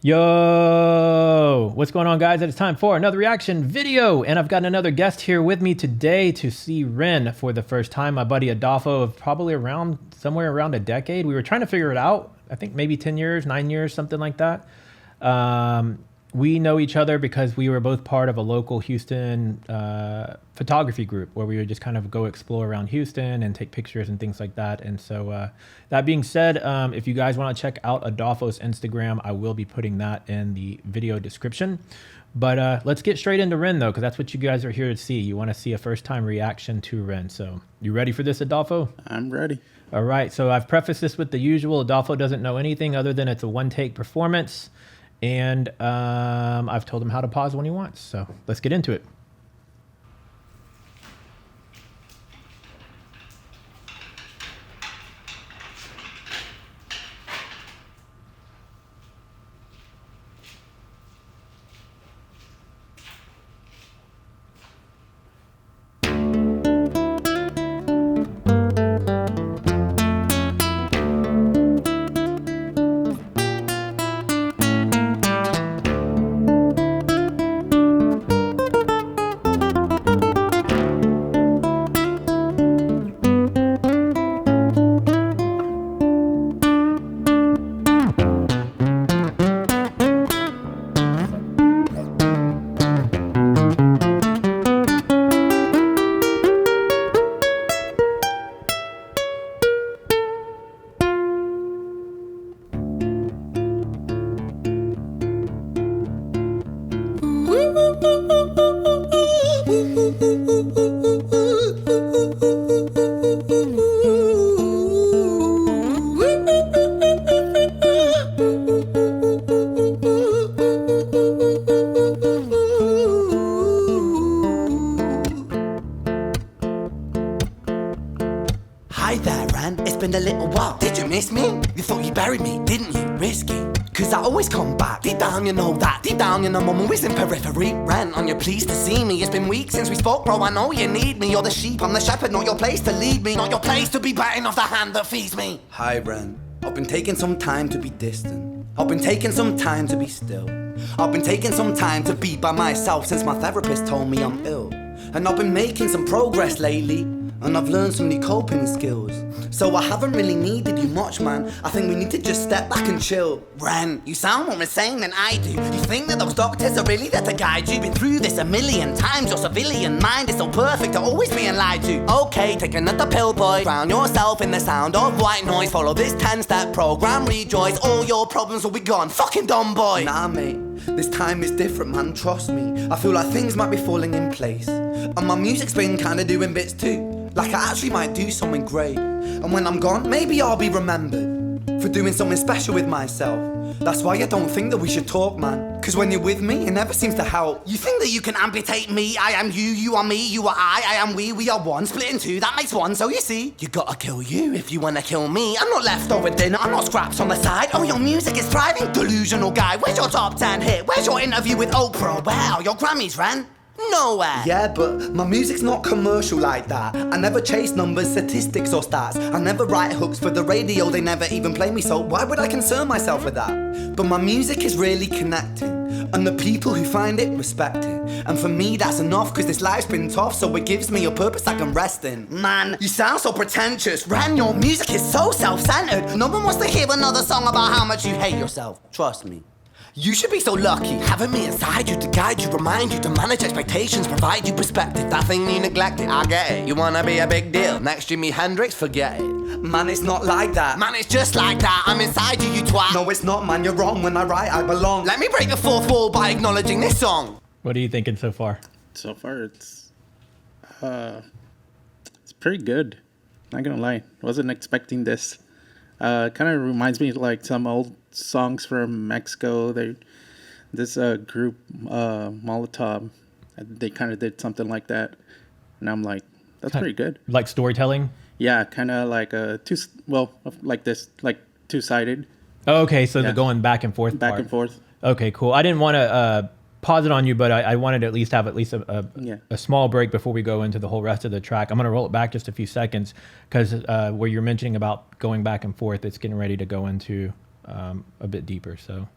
Yo, what's going on, guys? It's time for another reaction video, and I've got another guest here with me today to see Ren for the first time. My buddy Adolfo of probably somewhere around a decade. We were trying to figure it out. I think maybe 10 years, 9 years, something like that. We know each other because we were both part of a local Houston photography group where we would just kind of go explore around Houston and take pictures and things like that. And so that being said, if you guys want to check out Adolfo's Instagram, I will be putting that in the video description. But let's get straight into Ren, though, because that's what you guys are here to see. You want to see a first-time reaction to Ren. So you ready for this, Adolfo? I'm ready. All right. So I've prefaced this with the usual. Adolfo doesn't know anything other than it's a one-take performance. And I've told him how to pause when he wants. So let's get into it. Hi there, Ren. It's been a little while. Did you miss me? You thought you buried me, didn't you? Risky. Cause I always come back. Deep down, you know that. Deep down, you know I'm always in periphery. Ren, on your pleased to see me. It's been weeks since we spoke, bro. I know you need me. You're the sheep, I'm the shepherd. Not your place to lead me. Not your place to be biting off the hand that feeds me. Hi, Ren. I've been taking some time to be distant. I've been taking some time to be still. I've been taking some time to be by myself since my therapist told me I'm ill. And I've been making some progress lately, and I've learned some new coping skills. So I haven't really needed you much, man. I think we need to just step back and chill. Ren, you sound more insane than I do. You think that those doctors are really there to guide you? Been through this a million times. Your civilian mind is so perfect, you're always being lied to. Okay, take another pill, boy. Drown yourself in the sound of white noise. Follow this 10-step program, rejoice. All your problems will be gone. Fucking dumb boy. Nah, mate. This time is different, man. Trust me. I feel like things might be falling in place. And my music's been kinda doing bits too. Like I actually might do something great. And when I'm gone, maybe I'll be remembered for doing something special with myself. That's why I don't think that we should talk, man. Cause when you're with me, it never seems to help. You think that you can amputate me? I am you, you are me, you are I am we are one. Split in two, that makes one, so you see. You gotta kill you if you wanna kill me. I'm not leftover dinner, I'm not scraps on the side. Oh, your music is thriving, delusional guy. Where's your top 10 hit? Where's your interview with Oprah? Where are your Grammys, Ren? Nowhere. Yeah, but my music's not commercial like that. I never chase numbers, statistics or stats. I never write hooks for the radio, they never even play me, so why would I concern myself with that? But my music is really connecting, and the people who find it respect it. And for me that's enough, cause this life's been tough, so it gives me a purpose I can rest in. Man, you sound so pretentious. Ren, your music is so self-centered. No one wants to hear another song about how much you hate yourself. Trust me. You should be so lucky, having me inside you to guide you, remind you to manage expectations, provide you perspective. That thing you neglected, I get it. You wanna be a big deal, next Jimi Hendrix, forget it. Man, it's not like that. Man, it's just like that, I'm inside you, you twat. No, it's not, man, you're wrong. When I write, I belong. Let me break the fourth wall by acknowledging this song. What are you thinking so far? So far, it's pretty good. Not gonna lie, wasn't expecting this. Kind of reminds me of like some old songs from Mexico. This group Molotov, they kind of did something like that, and I'm like, that's pretty good. Like storytelling? Yeah, kind of like two-sided. Oh, okay, so they're going back and forth. Back and forth. Okay, cool. I didn't want to pause it on you, but I wanted to at least have a small break before we go into the whole rest of the track. I'm going to roll it back just a few seconds because where you're mentioning about going back and forth, it's getting ready to go into a bit deeper. So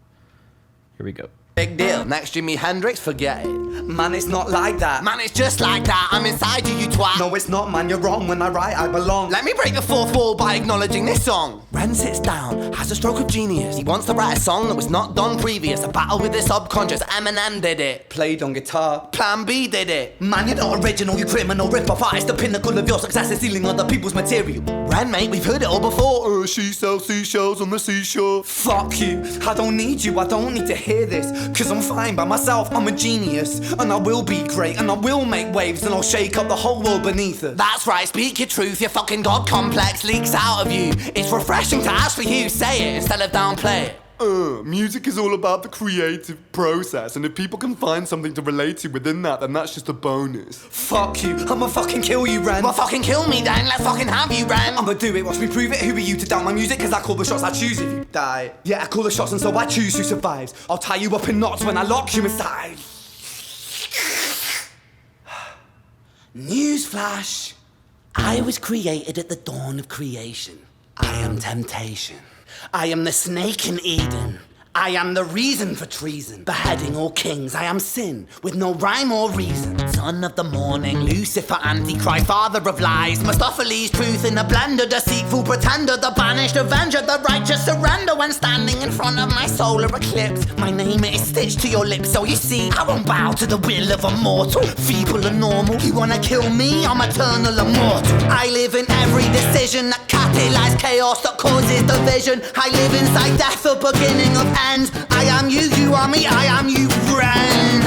Here we go. Big deal. Next Jimi Hendrix, forget it. Man, it's not like that. Man, it's just like that. I'm inside you, you twat. No, it's not, man, you're wrong. When I write, I belong. Let me break the fourth wall by acknowledging this song. Ren sits down, has a stroke of genius. He wants to write a song that was not done previous. A battle with the subconscious. Eminem did it. Played on guitar. Plan B did it. Man, you're not original, you criminal rip-off artist. The pinnacle of your success is stealing other people's material. Ren, mate, we've heard it all before. She sells seashells on the seashore. Fuck you, I don't need you, I don't need to hear this. Cause I'm fine by myself, I'm a genius. And I will be great, and I will make waves. And I'll shake up the whole world beneath us. That's right, speak your truth, your fucking God complex leaks out of you. It's refreshing to actually hear you say it instead of downplay it. Music is all about the creative process, and if people can find something to relate to within that, then that's just a bonus. Fuck you, I'ma fucking kill you, Ren. Well, fucking kill me then, let's fucking have you, Ren. I'ma do it, watch me prove it. Who are you to doubt my music? Cause I call the shots, I choose if you die. Yeah, I call the shots and so I choose who survives. I'll tie you up in knots when I lock you inside. Newsflash, I was created at the dawn of creation. I am temptation. I am the snake in Eden. I am the reason for treason, beheading all kings. I am sin, with no rhyme or reason. Son of the morning, Lucifer, Antichrist, father of lies. Mustopheles, truth in a blender, deceitful pretender, the banished avenger, the righteous surrender. When standing in front of my solar eclipse, my name is stitched to your lips. So you see, I won't bow to the will of a mortal, feeble and normal. You wanna kill me? I'm eternal immortal. I live in every decision that catalyzes chaos, that causes division. I live inside death, the beginning of end. I am you, you are me, I am you, Ren.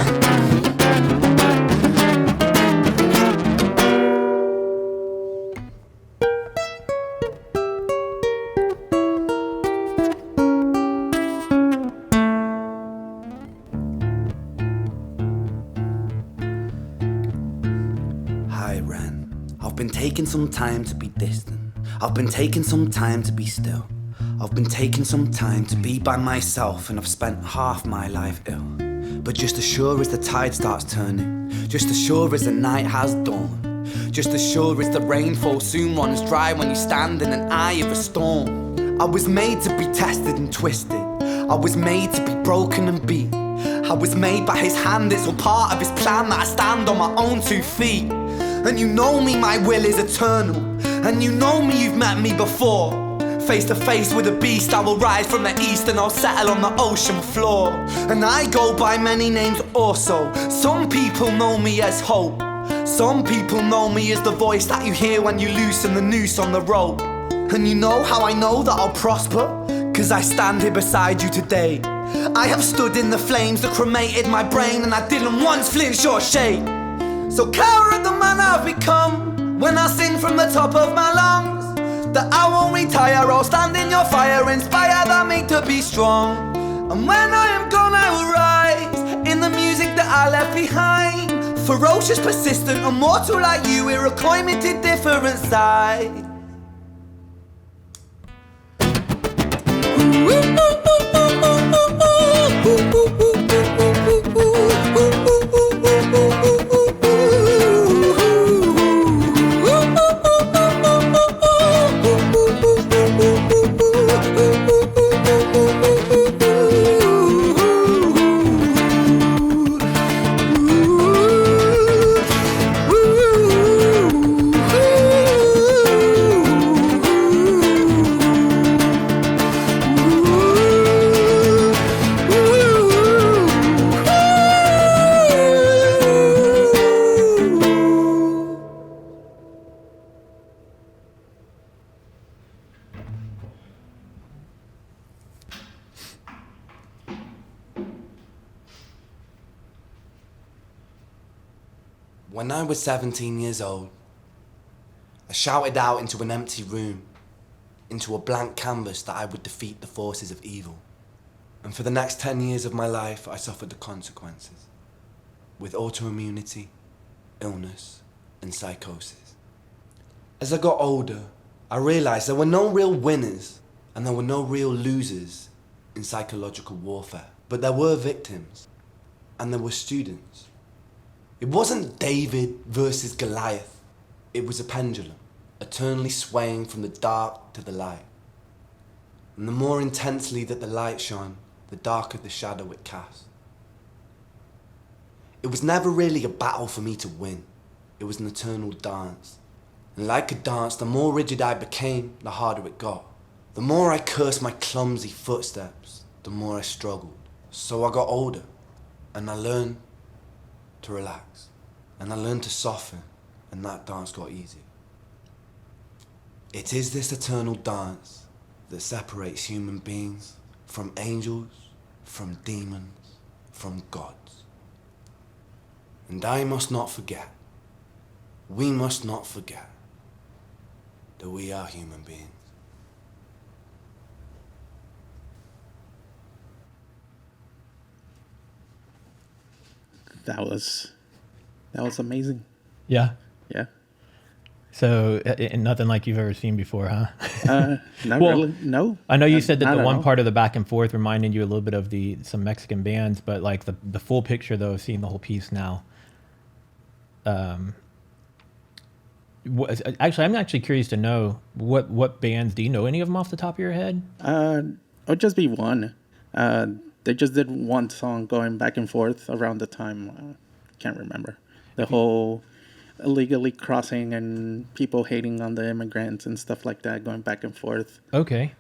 Hi, Ren. I've been taking some time to be distant. I've been taking some time to be still. I've been taking some time to be by myself, and I've spent half my life ill. But just as sure as the tide starts turning, just as sure as the night has dawned, just as sure as the rainfall soon runs dry when you stand in an eye of a storm. I was made to be tested and twisted. I was made to be broken and beat. I was made by his hand, it's all part of his plan that I stand on my own 2 feet. And you know me, my will is eternal. And you know me, you've met me before. Face to face with a beast, I will rise from the east and I'll settle on the ocean floor. And I go by many names also. Some people know me as hope. Some people know me as the voice that you hear when you loosen the noose on the rope. And you know how I know that I'll prosper? Cause I stand here beside you today. I have stood in the flames that cremated my brain, and I didn't once flinch or shake. So cower at the man I've become when I sing from the top of my lungs. That I won't retire, I'll stand in your fire, inspire that me to be strong. And when I am gone, I will rise in the music that I left behind. Ferocious, persistent, immortal like you, we're a climate to different sides. When I was 17 years old, I shouted out into an empty room, into a blank canvas, that I would defeat the forces of evil. And for the next 10 years of my life, I suffered the consequences, with autoimmunity, illness, and psychosis. As I got older, I realized there were no real winners and there were no real losers in psychological warfare. But there were victims, and there were students. It wasn't David versus Goliath. It was a pendulum, eternally swaying from the dark to the light. And the more intensely that the light shone, the darker the shadow it casts. It was never really a battle for me to win. It was an eternal dance. And like a dance, the more rigid I became, the harder it got. The more I cursed my clumsy footsteps, the more I struggled. So I got older, and I learned to relax. And I learned to soften, and that dance got easier. It is this eternal dance that separates human beings from angels, from demons, from gods. And I must not forget, we must not forget, that we are human beings. That was amazing. Yeah. Yeah. So nothing like you've ever seen before, huh? Not Well, really. No. I know you said that Not the at one all. part of the back and forth reminded you a little bit of some Mexican bands, but like the full picture though, seeing the whole piece now. Actually, I'm actually curious to know what bands, do you know any of them off the top of your head? It would just be one. They just did one song going back and forth around the time. Can't remember. The whole illegally crossing and people hating on the immigrants and stuff like that, going back and forth. Okay.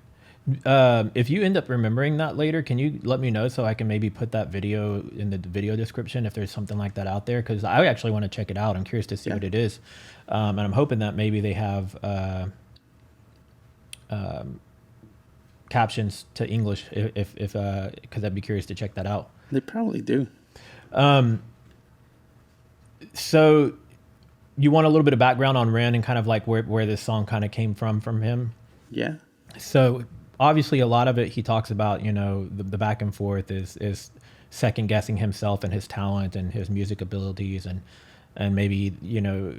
If you end up remembering that later, can you let me know so I can maybe put that video in the video description if there's something like that out there? Because I actually want to check it out. I'm curious to see what it is. And I'm hoping that maybe they have captions to English if because I'd be curious to check that out. They probably do. So you want a little bit of background on Ren and kind of like where this song kind of came from him? Yeah. So obviously a lot of it he talks about, you know, the back and forth is second guessing himself and his talent and his music abilities and maybe, you know,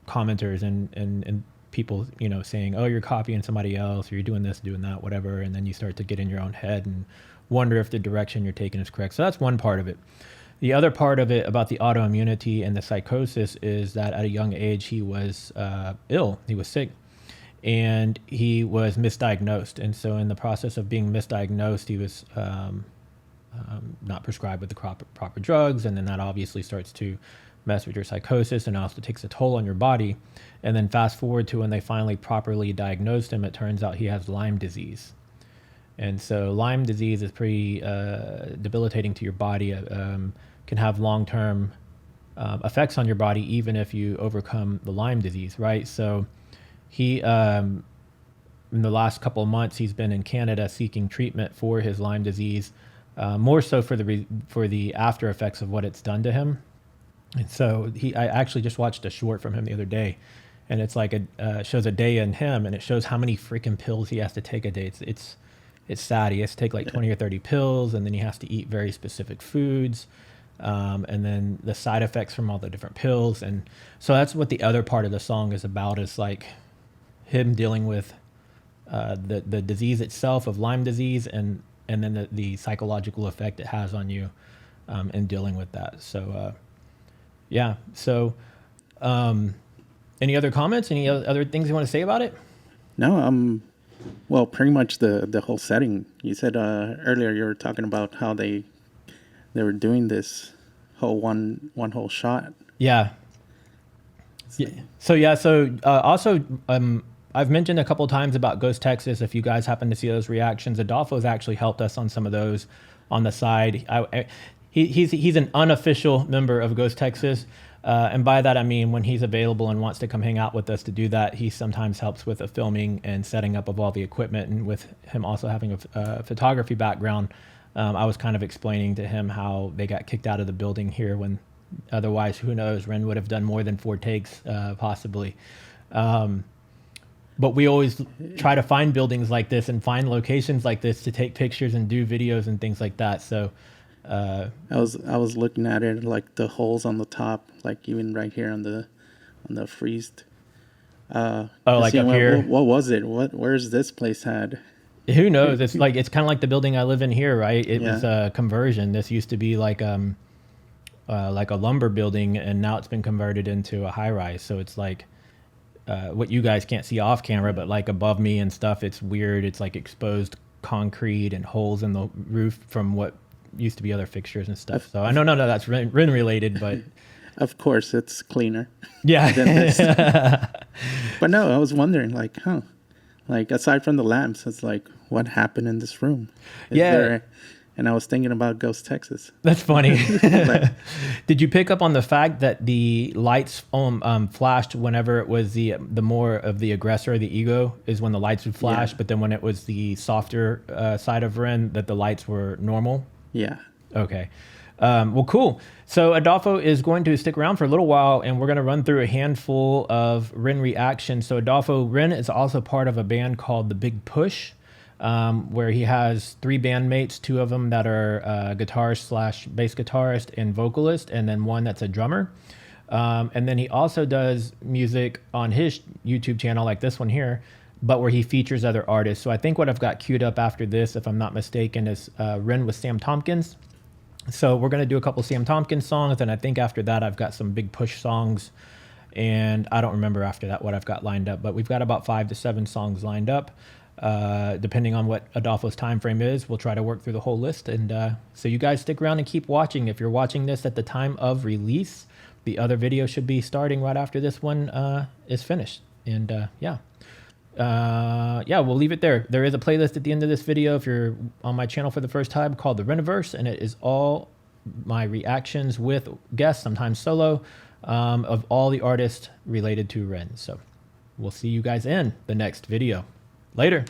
commenters and people, you know, saying, oh, you're copying somebody else or you're doing this, doing that, whatever. And then you start to get in your own head and wonder if the direction you're taking is correct. So that's one part of it. The other part of it about the autoimmunity and the psychosis is that at a young age, he was ill. He was sick. And he was misdiagnosed. And so in the process of being misdiagnosed, he was not prescribed with the proper drugs. And then that obviously starts to mess with your psychosis and also takes a toll on your body. And then fast forward to when they finally properly diagnosed him, it turns out he has Lyme disease. And so Lyme disease is pretty debilitating to your body, can have long-term effects on your body, even if you overcome the Lyme disease, right? So he, in the last couple of months, he's been in Canada seeking treatment for his Lyme disease, more so for the after effects of what it's done to him. And so I actually just watched a short from him the other day, and it's like shows a day in him, and it shows how many freaking pills he has to take a day. It's sad. He has to take like 20 or 30 pills, and then he has to eat very specific foods. And then the side effects from all the different pills. And so that's what the other part of the song is about, is like him dealing with the disease itself of Lyme disease and then the psychological effect it has on you in dealing with that. So, yeah. So any other comments? Any other things you want to say about it? No, well, pretty much the whole setting. You said earlier you were talking about how they were doing this whole one whole shot. Yeah. So also I've mentioned a couple of times about Ghost Texas. If you guys happen to see those reactions, Adolfo's actually helped us on some of those on the side. He's an unofficial member of Ghost Texas. And by that, I mean, when he's available and wants to come hang out with us to do that, he sometimes helps with the filming and setting up of all the equipment. And with him also having a photography background, I was kind of explaining to him how they got kicked out of the building here when otherwise, who knows, Ren would have done more than 4 takes, possibly. But we always try to find buildings like this and find locations like this to take pictures and do videos and things like that. So I was looking at it, like the holes on the top, like even right here on the friezed. Like up here. What was it? Where's this place had? Who knows? It's like, it's kind of like the building I live in here, right? It was a conversion. This used to be like a lumber building, and now it's been converted into a high rise. So it's like what you guys can't see off camera, but like above me and stuff, it's weird. It's like exposed concrete and holes in the roof from what used to be other fixtures and stuff. So I know none of that's Ren related, but Of course, it's cleaner. yeah. Than this. But no, I was wondering, like, like aside from the lamps, it's like, what happened in this room? And I was thinking about Ghost Texas. That's funny. Like, Did you pick up on the fact that the lights flashed whenever it was the more of the aggressor, the ego, is when the lights would flash, but then when it was the softer side of Ren, that the lights were normal? yeah. Okay. Well, cool. So Adolfo is going to stick around for a little while, and we're going to run through a handful of Ren reactions. So Adolfo, Ren is also part of a band called The Big Push, where he has 3 bandmates, 2 of them that are guitarist / bass guitarist and vocalist, and then 1 that's a drummer. And then he also does music on his YouTube channel, like this one here, but where he features other artists. So I think what I've got queued up after this, if I'm not mistaken, is Ren with Sam Tompkins. So we're going to do a couple Sam Tompkins songs, and I think after that I've got some Big Push songs, and I don't remember after that what I've got lined up, but we've got about 5 to 7 songs lined up. Depending on what Adolfo's time frame is, we'll try to work through the whole list. And so you guys stick around and keep watching. If you're watching this at the time of release, the other video should be starting right after this one is finished. And yeah, we'll leave it there. There is a playlist at the end of this video if you're on my channel for the first time called The Reniverse, and it is all my reactions with guests, sometimes solo, of all the artists related to Ren. So we'll see you guys in the next video. Later.